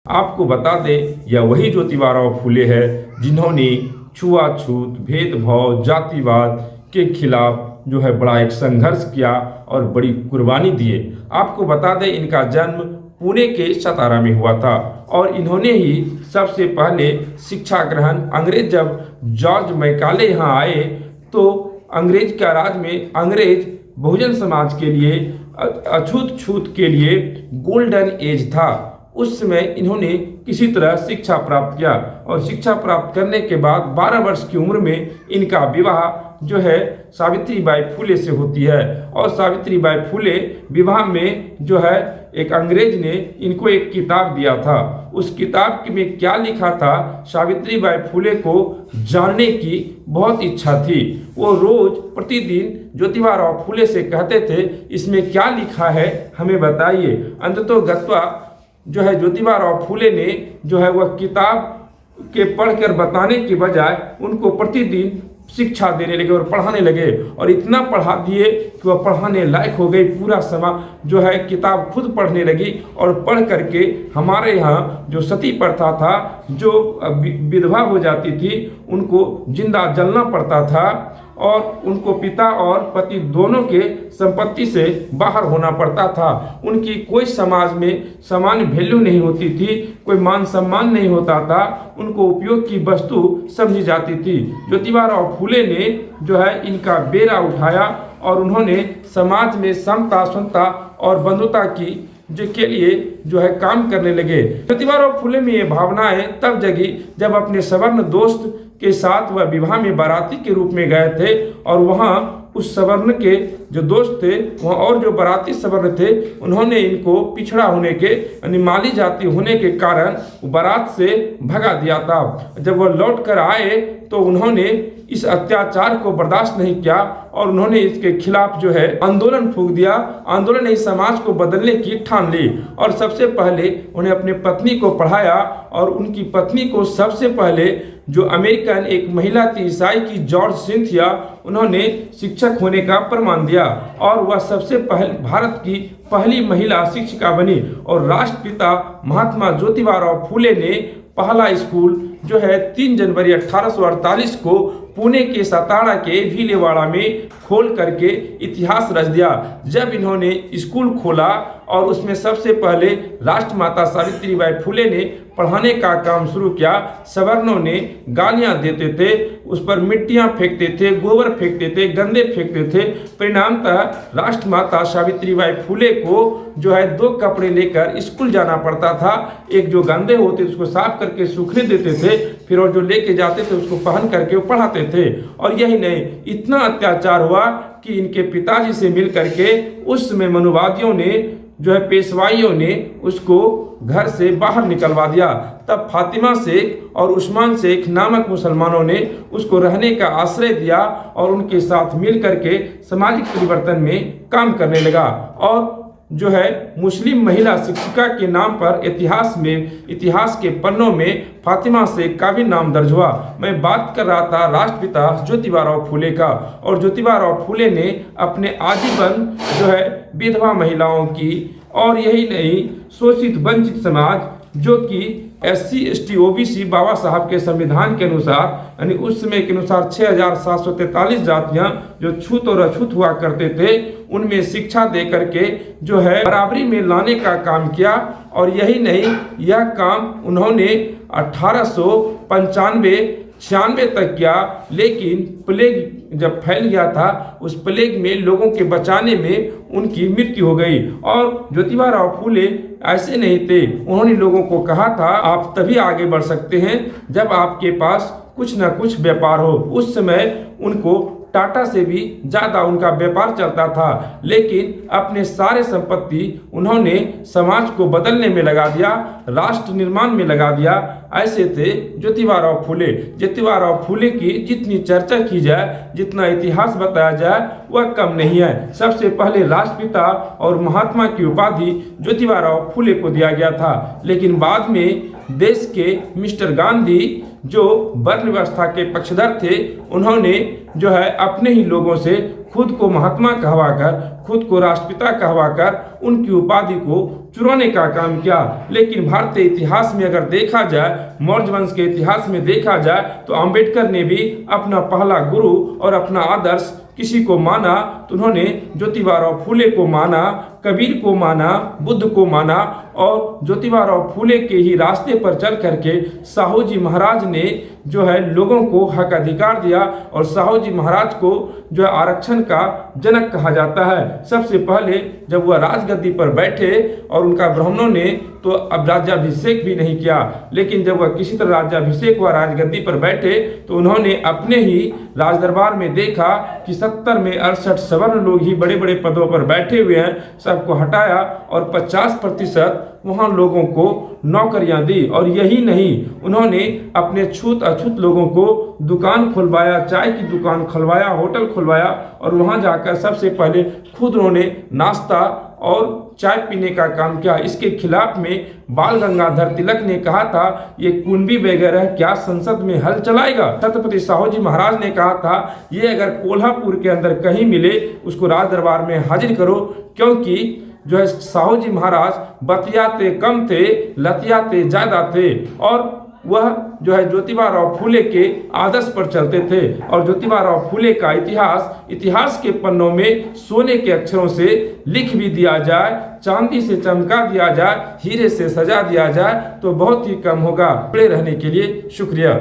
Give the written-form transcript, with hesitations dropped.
आपको बता दें, यह वही ज्योतिबाराव फुले है जिन्होंने छुआछूत, भेदभाव, जातिवाद के खिलाफ बड़ा एक संघर्ष किया और बड़ी कुर्बानी दिए। आपको बता दें, इनका जन्म पुणे के सतारा में हुआ था और इन्होंने ही सबसे पहले शिक्षा ग्रहण, अंग्रेज जब जॉर्ज मैकाले यहाँ आए तो अंग्रेज का राज में अंग्रेज बहुजन समाज के लिए, अछूत छूत के लिए गोल्डन एज था। उस समय इन्होंने किसी तरह शिक्षा प्राप्त किया और शिक्षा प्राप्त करने के बाद 12 वर्ष की उम्र में इनका विवाह सावित्रीबाई फुले से होती है। और सावित्रीबाई फुले विवाह में एक अंग्रेज ने इनको एक किताब दिया था। उस किताब में क्या लिखा था, सावित्रीबाई फुले को जानने की बहुत इच्छा थी। वो रोज प्रतिदिन ज्योतिबाराव फुले से कहते थे, इसमें क्या लिखा है हमें बताइए। अंततोगत्वा ज्योतिबाराव फुले ने वह किताब के पढ़कर बताने के बजाय उनको प्रतिदिन शिक्षा देने लगे और पढ़ाने लगे और इतना पढ़ा दिए कि वह पढ़ाने लायक हो गई। पूरा समाज किताब खुद पढ़ने लगी और पढ़ करके हमारे यहाँ जो सती प्रथा था, जो विधवा हो जाती थी, उनको जिंदा जलना पड़ता था और उनको पिता और पति दोनों के संपत्ति से बाहर होना पड़ता था। उनकी कोई समाज में सामान्य वैल्यू नहीं होती थी, कोई मान सम्मान नहीं होता था, उनको उपयोग की वस्तु समझी जाती थी। ज्योतिबाराव फुले ने इनका बेड़ा उठाया और उन्होंने समाज में समता, समता और बंधुता की के लिए काम करने लगे। ज्योतिबाराव फुले में ये भावनाएं तब जगी जब अपने सवर्ण दोस्त के साथ वह विवाह में बाराती के रूप में गए थे और वहाँ उस सवर्ण के जो दोस्त थे वहाँ और जो बाराती सवर्ण थे, उन्होंने इनको पिछड़ा होने के यानी माली जाति होने के कारण बारात से भगा दिया था। जब वह लौट कर आए तो उन्होंने इस अत्याचार को बर्दाश्त नहीं किया और उन्होंने इसके खिलाफ आंदोलन फूंक दिया। आंदोलन ने समाज को बदलने की ठान ली और सबसे पहले उन्हें अपनी पत्नी को पढ़ाया और उनकी पत्नी को सबसे पहले जो अमेरिकन एक महिला थी, ईसाई की जॉर्ज सिंथिया, उन्होंने शिक्षक होने का प्रमाण दिया और वह सबसे पहले भारत की पहली महिला शिक्षिका बनी। और राष्ट्रपिता महात्मा ज्योतिबाराव फुले ने पहला स्कूल 3 जनवरी 1848 को पुणे के सतारा के भीलवाड़ा में खोल करके इतिहास रच दिया। जब इन्होंने स्कूल खोला और उसमें सबसे पहले राष्ट्रमाता सावित्रीबाई फुले ने पढ़ाने का काम शुरू किया। सवर्णों ने गालियां देते थे, उस पर मिट्टियां फेंकते थे, गोबर फेंकते थे, गंदे फेंकते थे। परिणामतः राष्ट्रमाता सावित्रीबाई फुले को 2 कपड़े लेकर स्कूल जाना पड़ता था। एक जो गंदे होते उसको साफ करके सूखने देते थे, फिर और जो लेके जाते थे उसको पहन करके वो पढ़ाते थे। और यही नहीं, इतना अत्याचार हुआ कि इनके पिताजी से मिल करके उस समय मनुवादियों ने पेशवाइयों ने उसको घर से बाहर निकलवा दिया। तब फातिमा शेख और उस्मान शेख नामक मुसलमानों ने उसको रहने का आश्रय दिया और उनके साथ मिल करके सामाजिक परिवर्तन में काम करने लगा। और मुस्लिम महिला शिक्षिका के नाम पर इतिहास के पन्नों में फातिमा शेख का भी नाम दर्ज हुआ। मैं बात कर रहा था राष्ट्रपिता ज्योतिबाराव फुले का। और ज्योतिबाराव फुले ने अपने आजीवन विधवा महिलाओं की और यही नहीं, शोषित वंचित समाज जो कि SC ST OBC बाबा साहब के संविधान के अनुसार यानी उस समय के अनुसार 6743 जातियां जो छूत और अछूत हुआ करते थे, उनमें शिक्षा दे करके बराबरी में लाने का काम किया। और यही नहीं, यह काम उन्होंने 1895-96 तक किया। लेकिन प्लेग जब फैल गया था, उस प्लेग में लोगों के बचाने में उनकी मृत्यु हो गई। और ज्योतिबाराव फुले ऐसे नहीं थे, उन्होंने लोगों को कहा था, आप तभी आगे बढ़ सकते हैं जब आपके पास कुछ न कुछ व्यापार हो। उस समय उनको टाटा से भी ज़्यादा उनका व्यापार चलता था, लेकिन अपने सारे संपत्ति उन्होंने समाज को बदलने में लगा दिया, राष्ट्र निर्माण में लगा दिया। ऐसे थे ज्योतिबाराव फुले। ज्योतिबाराव फुले की जितनी चर्चा की जाए, जितना इतिहास बताया जाए, वह कम नहीं है। सबसे पहले राष्ट्रपिता और महात्मा की उपाधि ज्योतिबाराव फुले को दिया गया था, लेकिन बाद में देश के मिस्टर गांधी जो वर्ण व्यवस्था के पक्षधर थे, उन्होंने अपने ही लोगों से खुद को महात्मा कहवाकर, खुद को राष्ट्रपिता कहवाकर उनकी उपाधि को चुराने का काम किया। लेकिन भारतीय इतिहास में अगर देखा जाए, मौर्य वंश के इतिहास में देखा जाए, तो अंबेडकर ने भी अपना पहला गुरु और अपना आदर्श किसी को माना तो उन्होंने ज्योतिबाराव फूले को माना, कबीर को माना, बुद्ध को माना, और ज्योतिबाराव फूले के ही रास्ते पर चल करके साहू जी महाराज ने जो है लोगों को हक अधिकार दिया, और साहू जी महाराज को जो है आरक्षण का जनक कहा जाता है। सबसे पहले जब वह राजगद्दी पर बैठे और उनका ब्राह्मणों ने तो अब राज्याभिषेक भी नहीं किया, लेकिन जब वह किसी तरह राज्याभिषेक हुआ, राजगद्दी पर बैठे, तो उन्होंने अपने ही राजदरबार में देखा कि 70 में 68 सवर्ण लोग ही बड़े बड़े पदों पर बैठे हुए हैं, सबको हटाया और 50% वहाँ लोगों को नौकरियां दी। और यही नहीं, उन्होंने अपने छूत अछूत लोगों को दुकान खुलवाया, चाय की दुकान खुलवाया, होटल खुलवाया, और वहाँ जाकर सबसे पहले खुद उन्होंने नाश्ता और चाय पीने का काम किया। इसके खिलाफ में बाल गंगाधर तिलक ने कहा था, ये कुंभी वगैरह क्या संसद में हल चलाएगा। छत्रपति साहू जी महाराज ने कहा था, ये अगर कोल्हापुर के अंदर कहीं मिले उसको राज दरबार में हाजिर करो, क्योंकि जो है साहू जी महाराज बतियाते कम थे, लतियाते ज्यादा थे, और वह जो है ज्योतिबाराव फूले के आदर्श पर चलते थे। और ज्योतिबाराव फूले का इतिहास के पन्नों में सोने के अक्षरों से लिख भी दिया जाए, चांदी से चमका दिया जाए, हीरे से सजा दिया जाए, तो बहुत ही कम होगा। जुड़े रहने के लिए शुक्रिया।